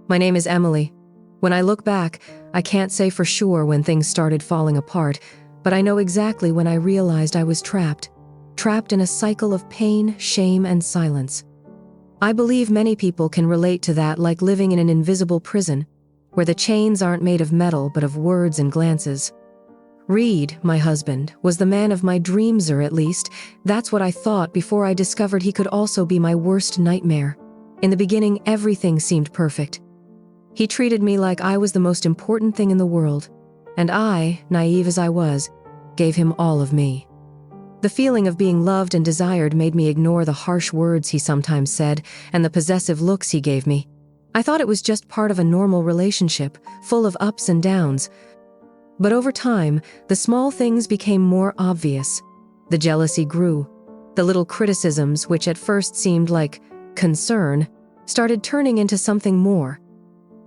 My name is Emily. When I look back, I can't say for sure when things started falling apart, but I know exactly when I realized I was trapped in a cycle of pain, shame, and silence. I believe many people can relate to that, like living in an invisible prison, where the chains aren't made of metal but of words and glances. Reed, my husband, was the man of my dreams, or at least, that's what I thought before I discovered he could also be my worst nightmare. In the beginning, everything seemed perfect. He treated me like I was the most important thing in the world, and I, naive as I was, gave him all of me. The feeling of being loved and desired made me ignore the harsh words he sometimes said and the possessive looks he gave me. I thought it was just part of a normal relationship, full of ups and downs. But over time, the small things became more obvious. The jealousy grew. The little criticisms, which at first seemed like concern, started turning into something more.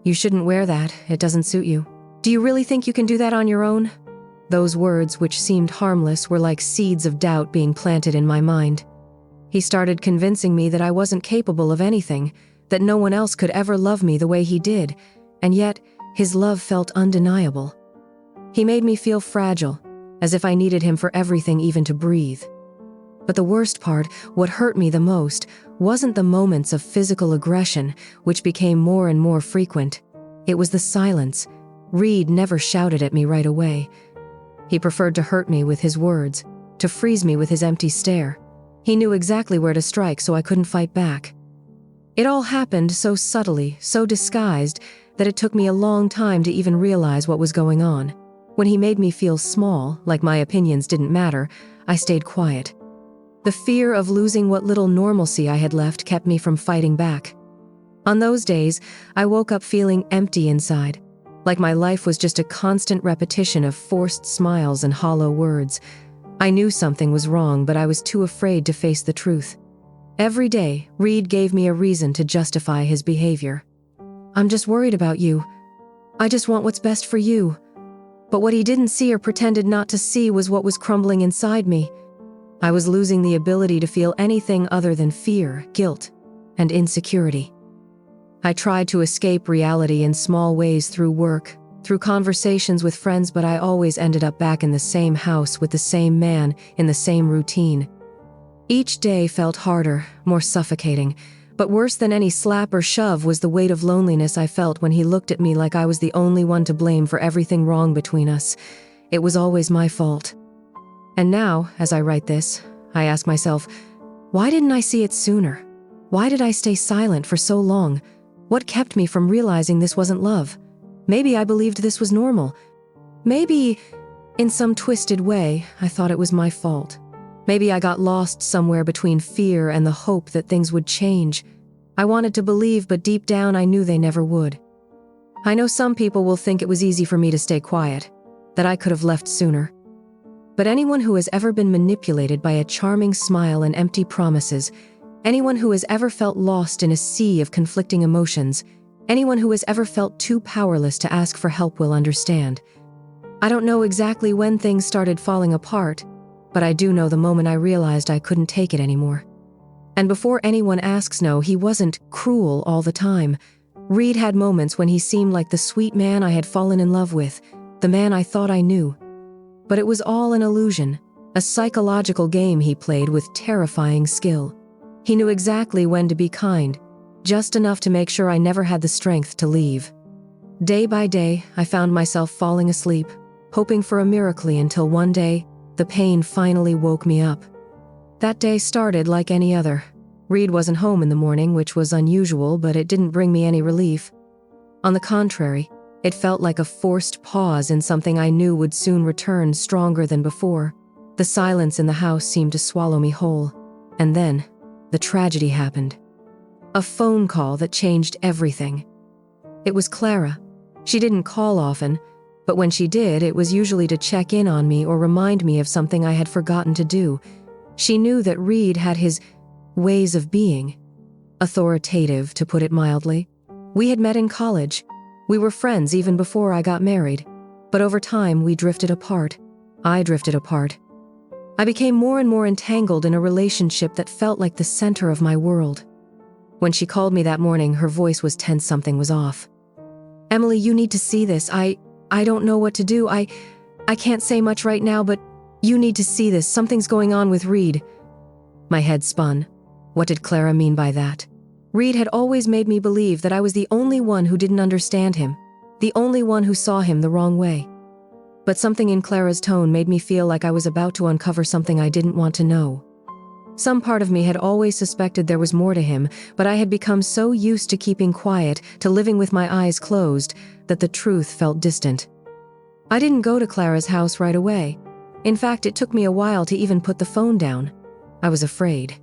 "You shouldn't wear that, it doesn't suit you. Do you really think you can do that on your own?" Those words, which seemed harmless, were like seeds of doubt being planted in my mind. He started convincing me that I wasn't capable of anything, that no one else could ever love me the way he did, and yet his love felt undeniable. He made me feel fragile, as if I needed him for everything, even to breathe. But the worst part, what hurt me the most, wasn't the moments of physical aggression, which became more and more frequent. It was the silence. Reed never shouted at me right away. He preferred to hurt me with his words, to freeze me with his empty stare. He knew exactly where to strike, so I couldn't fight back. It all happened so subtly, so disguised, that it took me a long time to even realize what was going on. When he made me feel small, like my opinions didn't matter, I stayed quiet. The fear of losing what little normalcy I had left kept me from fighting back. On those days, I woke up feeling empty inside, like my life was just a constant repetition of forced smiles and hollow words. I knew something was wrong, but I was too afraid to face the truth. Every day, Reed gave me a reason to justify his behavior. "I'm just worried about you. I just want what's best for you." But what he didn't see or pretended not to see was what was crumbling inside me. I was losing the ability to feel anything other than fear, guilt, and insecurity. I tried to escape reality in small ways through work, through conversations with friends, but I always ended up back in the same house with the same man, in the same routine. Each day felt harder, more suffocating, but worse than any slap or shove was the weight of loneliness I felt when he looked at me like I was the only one to blame for everything wrong between us. It was always my fault. And now, as I write this, I ask myself, why didn't I see it sooner? Why did I stay silent for so long? What kept me from realizing this wasn't love? Maybe I believed this was normal. Maybe, in some twisted way, I thought it was my fault. Maybe I got lost somewhere between fear and the hope that things would change. I wanted to believe, but deep down I knew they never would. I know some people will think it was easy for me to stay quiet, that I could have left sooner. But anyone who has ever been manipulated by a charming smile and empty promises, anyone who has ever felt lost in a sea of conflicting emotions, anyone who has ever felt too powerless to ask for help will understand. I don't know exactly when things started falling apart, but I do know the moment I realized I couldn't take it anymore. And before anyone asks, no, he wasn't cruel all the time. Reed had moments when he seemed like the sweet man I had fallen in love with, the man I thought I knew. But it was all an illusion, a psychological game he played with terrifying skill. He knew exactly when to be kind, just enough to make sure I never had the strength to leave. Day by day, I found myself falling asleep, hoping for a miracle, until one day, the pain finally woke me up. That day started like any other. Reed wasn't home in the morning, which was unusual, but it didn't bring me any relief. On the contrary, it felt like a forced pause in something I knew would soon return, stronger than before. The silence in the house seemed to swallow me whole. And then, the tragedy happened. A phone call that changed everything. It was Clara. She didn't call often, but when she did, it was usually to check in on me or remind me of something I had forgotten to do. She knew that Reed had his ways of being. Authoritative, to put it mildly. We had met in college. We were friends even before I got married. But over time, we drifted apart. I drifted apart. I became more and more entangled in a relationship that felt like the center of my world. When she called me that morning, her voice was tense. Something was off. Emily, you need to see this. I don't know what to do. I can't say much right now, but you need to see this. Something's going on with Reed. My head spun. What did Clara mean by that? Reed had always made me believe that I was the only one who didn't understand him, the only one who saw him the wrong way. But something in Clara's tone made me feel like I was about to uncover something I didn't want to know. Some part of me had always suspected there was more to him, but I had become so used to keeping quiet, to living with my eyes closed, that the truth felt distant. I didn't go to Clara's house right away. In fact, it took me a while to even put the phone down. I was afraid.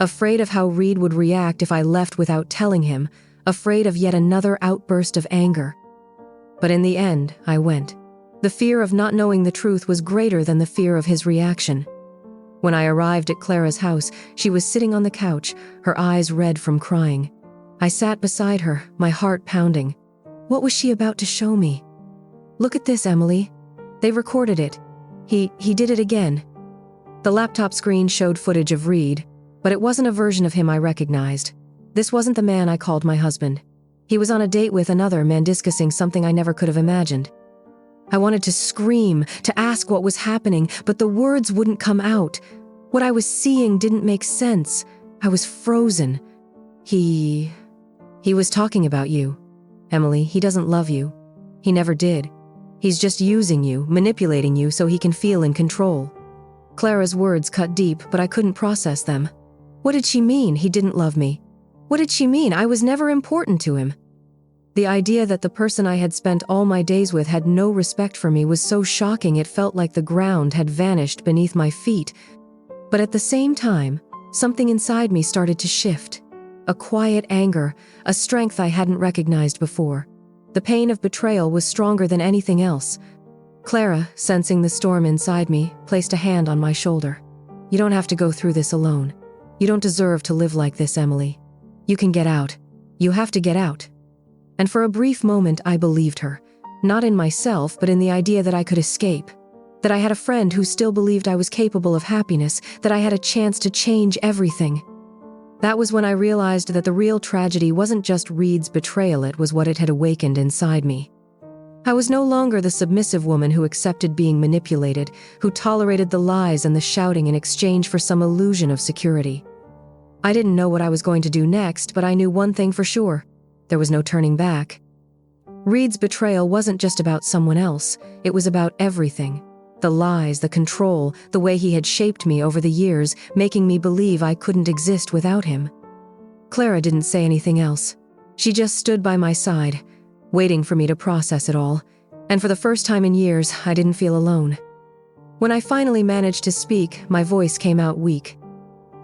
Afraid of how Reed would react if I left without telling him, afraid of yet another outburst of anger. But in the end, I went. The fear of not knowing the truth was greater than the fear of his reaction. When I arrived at Clara's house, she was sitting on the couch, her eyes red from crying. I sat beside her, my heart pounding. What was she about to show me? Look at this, Emily. They recorded it. He did it again. The laptop screen showed footage of Reed, but it wasn't a version of him I recognized. This wasn't the man I called my husband. He was on a date with another man discussing something I never could have imagined. I wanted to scream, to ask what was happening, but the words wouldn't come out. What I was seeing didn't make sense. I was frozen. He was talking about you. Emily, he doesn't love you. He never did. He's just using you, manipulating you so he can feel in control. Clara's words cut deep, but I couldn't process them. What did she mean, he didn't love me? What did she mean, I was never important to him? The idea that the person I had spent all my days with had no respect for me was so shocking it felt like the ground had vanished beneath my feet. But at the same time, something inside me started to shift. A quiet anger, a strength I hadn't recognized before. The pain of betrayal was stronger than anything else. Clara, sensing the storm inside me, placed a hand on my shoulder. You don't have to go through this alone. You don't deserve to live like this, Emily. You can get out. You have to get out. And for a brief moment, I believed her. Not in myself, but in the idea that I could escape. That I had a friend who still believed I was capable of happiness, that I had a chance to change everything. That was when I realized that the real tragedy wasn't just Reed's betrayal, it was what it had awakened inside me. I was no longer the submissive woman who accepted being manipulated, who tolerated the lies and the shouting in exchange for some illusion of security. I didn't know what I was going to do next, but I knew one thing for sure. There was no turning back. Reed's betrayal wasn't just about someone else, it was about everything. The lies, the control, the way he had shaped me over the years, making me believe I couldn't exist without him. Clara didn't say anything else. She just stood by my side, waiting for me to process it all. And for the first time in years, I didn't feel alone. When I finally managed to speak, my voice came out weak.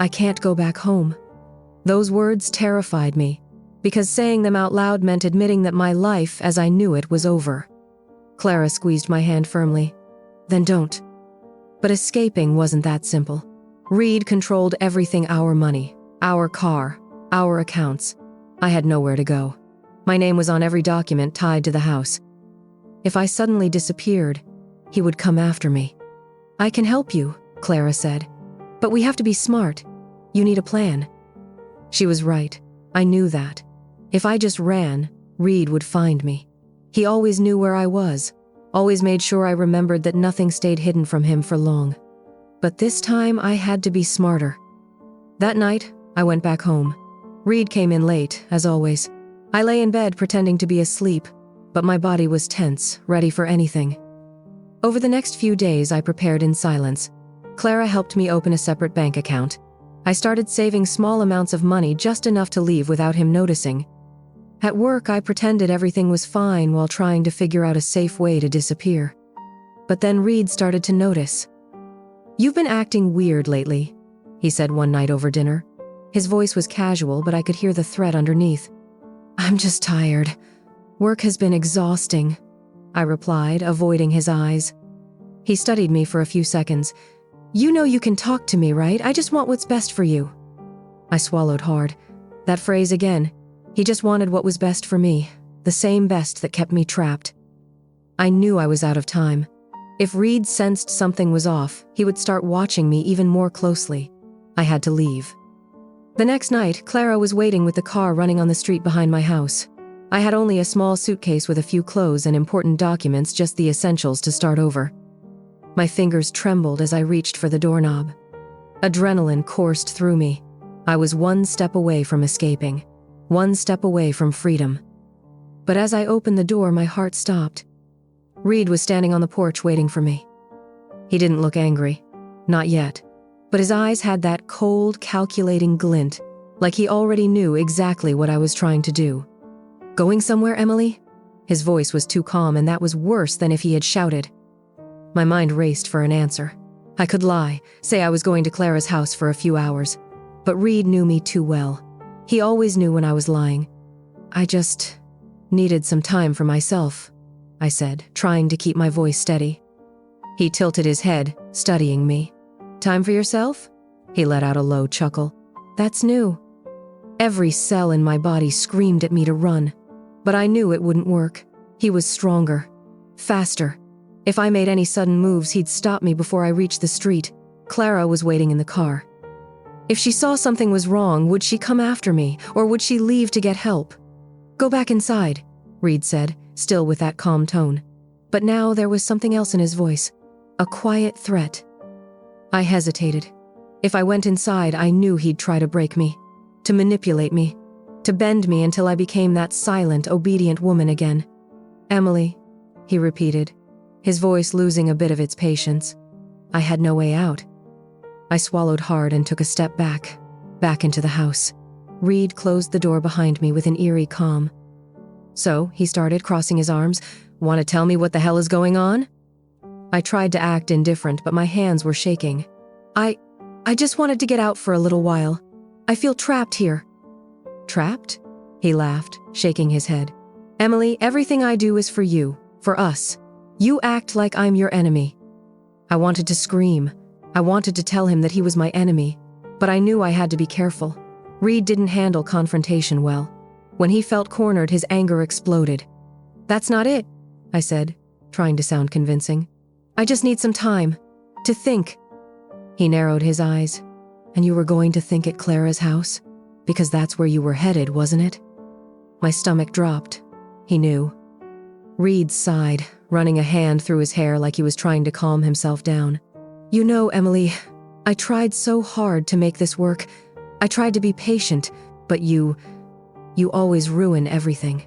I can't go back home. Those words terrified me, because saying them out loud meant admitting that my life, as I knew it, was over. Clara squeezed my hand firmly. Then don't. But escaping wasn't that simple. Reed controlled everything: our money, our car, our accounts. I had nowhere to go. My name was on every document tied to the house. If I suddenly disappeared, he would come after me. I can help you, Clara said. But we have to be smart. You need a plan. She was right. I knew that. If I just ran, Reed would find me. He always knew where I was, always made sure I remembered that nothing stayed hidden from him for long. But this time I had to be smarter. That night, I went back home. Reed came in late, as always. I lay in bed pretending to be asleep, but my body was tense, ready for anything. Over the next few days, I prepared in silence. Clara helped me open a separate bank account. I started saving small amounts of money, just enough to leave without him noticing. At work, I pretended everything was fine while trying to figure out a safe way to disappear. But then Reed started to notice. "You've been acting weird lately," he said one night over dinner. His voice was casual, but I could hear the threat underneath. "I'm just tired. Work has been exhausting," I replied, avoiding his eyes. He studied me for a few seconds. "You know you can talk to me, right? I just want what's best for you." I swallowed hard. That phrase again. He just wanted what was best for me, the same best that kept me trapped. I knew I was out of time. If Reed sensed something was off, he would start watching me even more closely. I had to leave. The next night, Clara was waiting with the car running on the street behind my house. I had only a small suitcase with a few clothes and important documents, just the essentials to start over. My fingers trembled as I reached for the doorknob. Adrenaline coursed through me. I was one step away from escaping, one step away from freedom. But as I opened the door, my heart stopped. Reed was standing on the porch waiting for me. He didn't look angry, not yet, but his eyes had that cold, calculating glint, like he already knew exactly what I was trying to do. "Going somewhere, Emily?" His voice was too calm, and that was worse than if he had shouted. My mind raced for an answer. I could lie, say I was going to Clara's house for a few hours, but Reed knew me too well. He always knew when I was lying. "I just needed some time for myself," I said, trying to keep my voice steady. He tilted his head, studying me. "Time for yourself?" He let out a low chuckle. "That's new." Every cell in my body screamed at me to run, but I knew it wouldn't work. He was stronger, faster. If I made any sudden moves, he'd stop me before I reached the street. Clara was waiting in the car. If she saw something was wrong, would she come after me, or would she leave to get help? "Go back inside," Reed said, still with that calm tone. But now there was something else in his voice, a quiet threat. I hesitated. If I went inside, I knew he'd try to break me, to manipulate me, to bend me until I became that silent, obedient woman again. "Emily," he repeated, his voice losing a bit of its patience. I had no way out. I swallowed hard and took a step back into the house. Reed closed the door behind me with an eerie calm. "So," he started, crossing his arms, "want to tell me what the hell is going on?" I tried to act indifferent, but my hands were shaking. I just wanted to get out for a little while. I feel trapped here." "Trapped?" He laughed, shaking his head. "Emily, everything I do is for you, for us. You act like I'm your enemy." I wanted to scream. I wanted to tell him that he was my enemy, but I knew I had to be careful. Reed didn't handle confrontation well. When he felt cornered, his anger exploded. "That's not it," I said, trying to sound convincing. "I just need some time to think." He narrowed his eyes. "And you were going to think at Clara's house? Because that's where you were headed, wasn't it?" My stomach dropped. He knew. Reed sighed, running a hand through his hair like he was trying to calm himself down. "You know, Emily, I tried so hard to make this work. I tried to be patient, but you always ruin everything."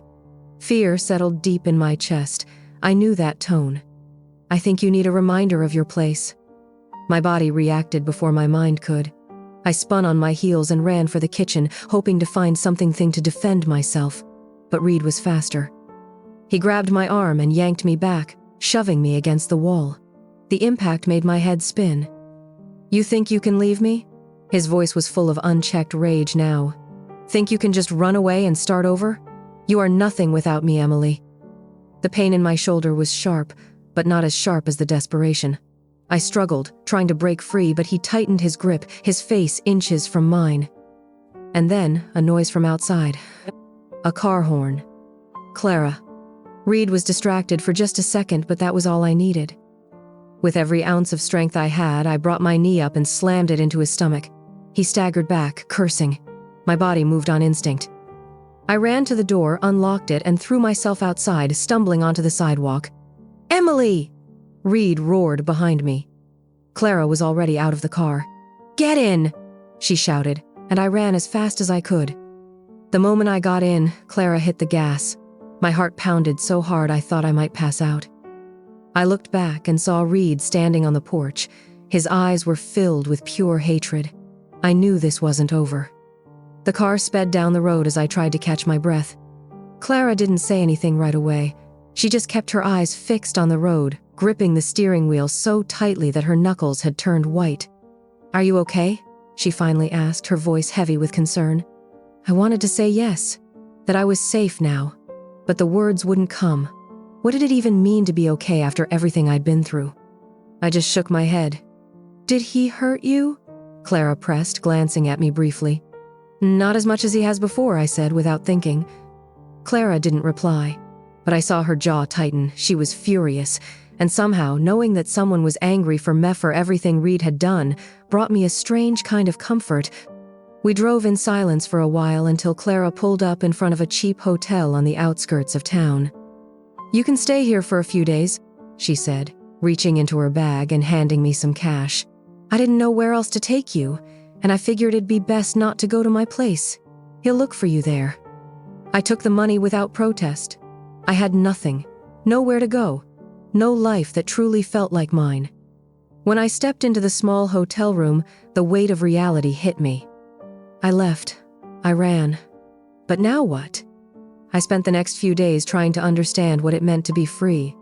Fear settled deep in my chest. I knew that tone. "I think you need a reminder of your place." My body reacted before my mind could. I spun on my heels and ran for the kitchen, hoping to find something to defend myself. But Reed was faster. He grabbed my arm and yanked me back, shoving me against the wall. The impact made my head spin. "You think you can leave me?" His voice was full of unchecked rage now. "Think you can just run away and start over? You are nothing without me, Emily." The pain in my shoulder was sharp, but not as sharp as the desperation. I struggled, trying to break free, but he tightened his grip, his face inches from mine. And then, a noise from outside. A car horn. Clara. Reed was distracted for just a second, but that was all I needed. With every ounce of strength I had, I brought my knee up and slammed it into his stomach. He staggered back, cursing. My body moved on instinct. I ran to the door, unlocked it, and threw myself outside, stumbling onto the sidewalk. "Emily!" Reed roared behind me. Clara was already out of the car. "Get in!" she shouted, and I ran as fast as I could. The moment I got in, Clara hit the gas. My heart pounded so hard I thought I might pass out. I looked back and saw Reed standing on the porch. His eyes were filled with pure hatred. I knew this wasn't over. The car sped down the road as I tried to catch my breath. Clara didn't say anything right away. She just kept her eyes fixed on the road, gripping the steering wheel so tightly that her knuckles had turned white. "Are you okay?" she finally asked, her voice heavy with concern. I wanted to say yes, that I was safe now, but the words wouldn't come. What did it even mean to be okay after everything I'd been through? I just shook my head. "Did he hurt you?" Clara pressed, glancing at me briefly. "Not as much as he has before," I said without thinking. Clara didn't reply, but I saw her jaw tighten. She was furious, and somehow, knowing that someone was angry for everything Reed had done, brought me a strange kind of comfort. We drove in silence for a while until Clara pulled up in front of a cheap hotel on the outskirts of town. "You can stay here for a few days," she said, reaching into her bag and handing me some cash. "I didn't know where else to take you, and I figured it'd be best not to go to my place. He'll look for you there." I took the money without protest. I had nothing, nowhere to go, no life that truly felt like mine. When I stepped into the small hotel room, the weight of reality hit me. I left. I ran. But now what? I spent the next few days trying to understand what it meant to be free.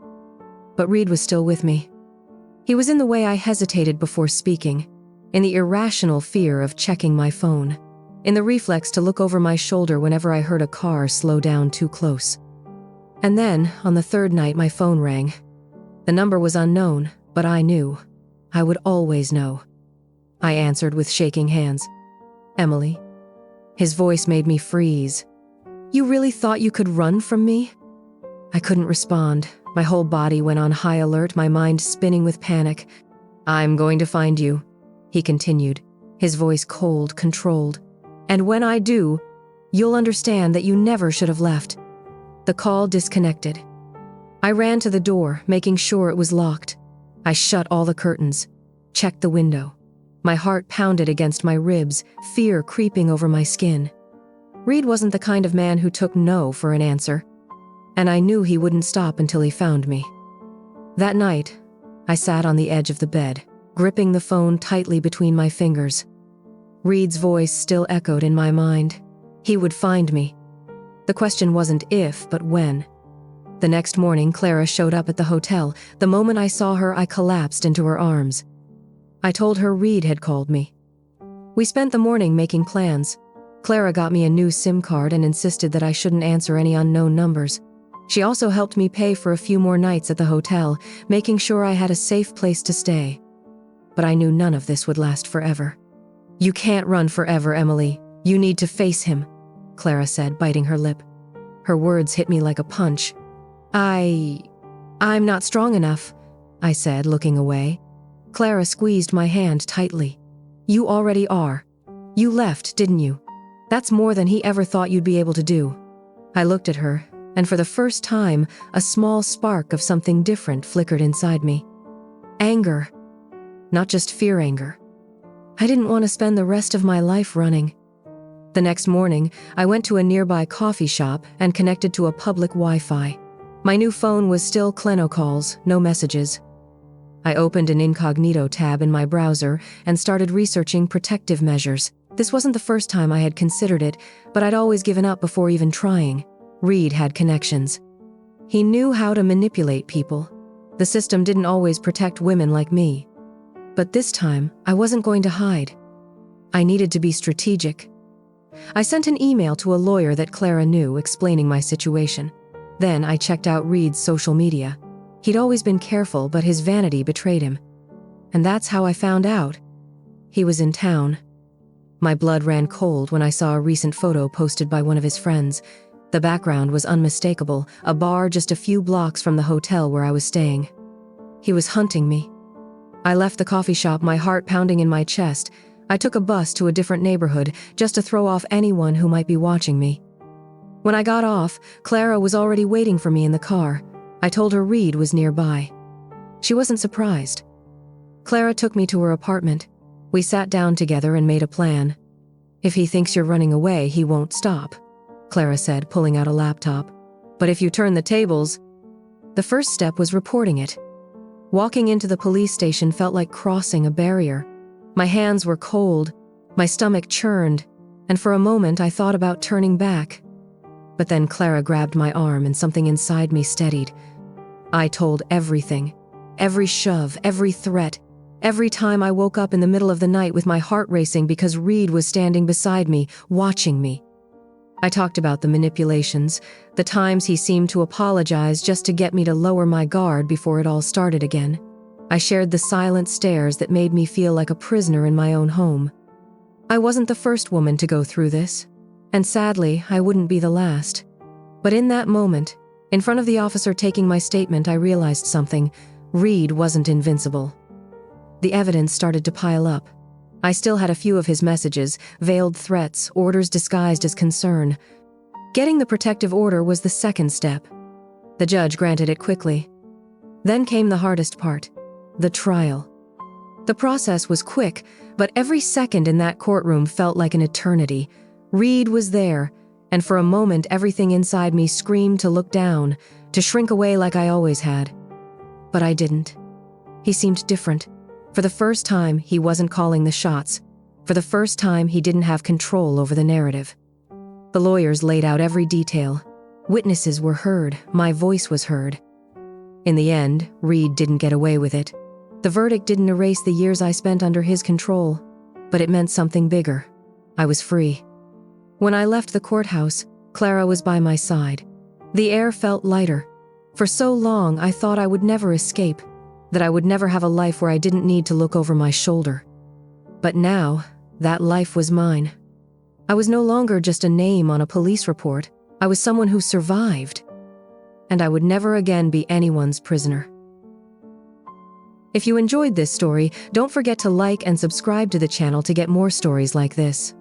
But Reed was still with me. He was in the way I hesitated before speaking, in the irrational fear of checking my phone, in the reflex to look over my shoulder whenever I heard a car slow down too close. And then, on the third night, my phone rang. The number was unknown, but I knew. I would always know. I answered with shaking hands. "Emily." His voice made me freeze. "You really thought you could run from me?" I couldn't respond. My whole body went on high alert, my mind spinning with panic. "I'm going to find you," he continued, his voice cold, controlled. "And when I do, you'll understand that you never should have left." The call disconnected. I ran to the door, making sure it was locked. I shut all the curtains, checked the window. My heart pounded against my ribs, fear creeping over my skin. Reed wasn't the kind of man who took no for an answer, and I knew he wouldn't stop until he found me. That night, I sat on the edge of the bed, gripping the phone tightly between my fingers. Reed's voice still echoed in my mind. He would find me. The question wasn't if, but when. The next morning, Clara showed up at the hotel. The moment I saw her, I collapsed into her arms. I told her Reed had called me. We spent the morning making plans. Clara got me a new SIM card and insisted that I shouldn't answer any unknown numbers. She also helped me pay for a few more nights at the hotel, making sure I had a safe place to stay. But I knew none of this would last forever. "You can't run forever, Emily. You need to face him," Clara said, biting her lip. Her words hit me like a punch. I'm not strong enough," I said, looking away. Clara squeezed my hand tightly. "You already are. You left, didn't you? That's more than he ever thought you'd be able to do." I looked at her, and for the first time, a small spark of something different flickered inside me. Anger. Not just fear anger. I didn't want to spend the rest of my life running. The next morning, I went to a nearby coffee shop and connected to a public Wi-Fi. My new phone was still Kleno calls, no messages. I opened an incognito tab in my browser and started researching protective measures. This wasn't the first time I had considered it, but I'd always given up before even trying. Reed had connections. He knew how to manipulate people. The system didn't always protect women like me. But this time, I wasn't going to hide. I needed to be strategic. I sent an email to a lawyer that Clara knew, explaining my situation. Then I checked out Reed's social media. He'd always been careful, but his vanity betrayed him. And that's how I found out. He was in town. My blood ran cold when I saw a recent photo posted by one of his friends. The background was unmistakable, a bar just a few blocks from the hotel where I was staying. He was hunting me. I left the coffee shop, my heart pounding in my chest. I took a bus to a different neighborhood just to throw off anyone who might be watching me. When I got off, Clara was already waiting for me in the car. I told her Reed was nearby. She wasn't surprised. Clara took me to her apartment. We sat down together and made a plan. "If he thinks you're running away, he won't stop," Clara said, pulling out a laptop. "But if you turn the tables..." The first step was reporting it. Walking into the police station felt like crossing a barrier. My hands were cold, my stomach churned, and for a moment I thought about turning back. But then Clara grabbed my arm and something inside me steadied. I told everything. Every shove, every threat. Every time I woke up in the middle of the night with my heart racing because Reed was standing beside me, watching me. I talked about the manipulations, the times he seemed to apologize just to get me to lower my guard before it all started again. I shared the silent stares that made me feel like a prisoner in my own home. I wasn't the first woman to go through this, and sadly, I wouldn't be the last. But in that moment, in front of the officer taking my statement, I realized something. Reed wasn't invincible. The evidence started to pile up. I still had a few of his messages, veiled threats, orders disguised as concern. Getting the protective order was the second step. The judge granted it quickly. Then came the hardest part, the trial. The process was quick, but every second in that courtroom felt like an eternity. Reed was there, and for a moment everything inside me screamed to look down, to shrink away like I always had. But I didn't. He seemed different. For the first time, he wasn't calling the shots. For the first time, he didn't have control over the narrative. The lawyers laid out every detail. Witnesses were heard. My voice was heard. In the end, Reed didn't get away with it. The verdict didn't erase the years I spent under his control, but it meant something bigger. I was free. When I left the courthouse, Clara was by my side. The air felt lighter. For so long, I thought I would never escape, that I would never have a life where I didn't need to look over my shoulder. But now, that life was mine. I was no longer just a name on a police report. I was someone who survived. And I would never again be anyone's prisoner. If you enjoyed this story, don't forget to like and subscribe to the channel to get more stories like this.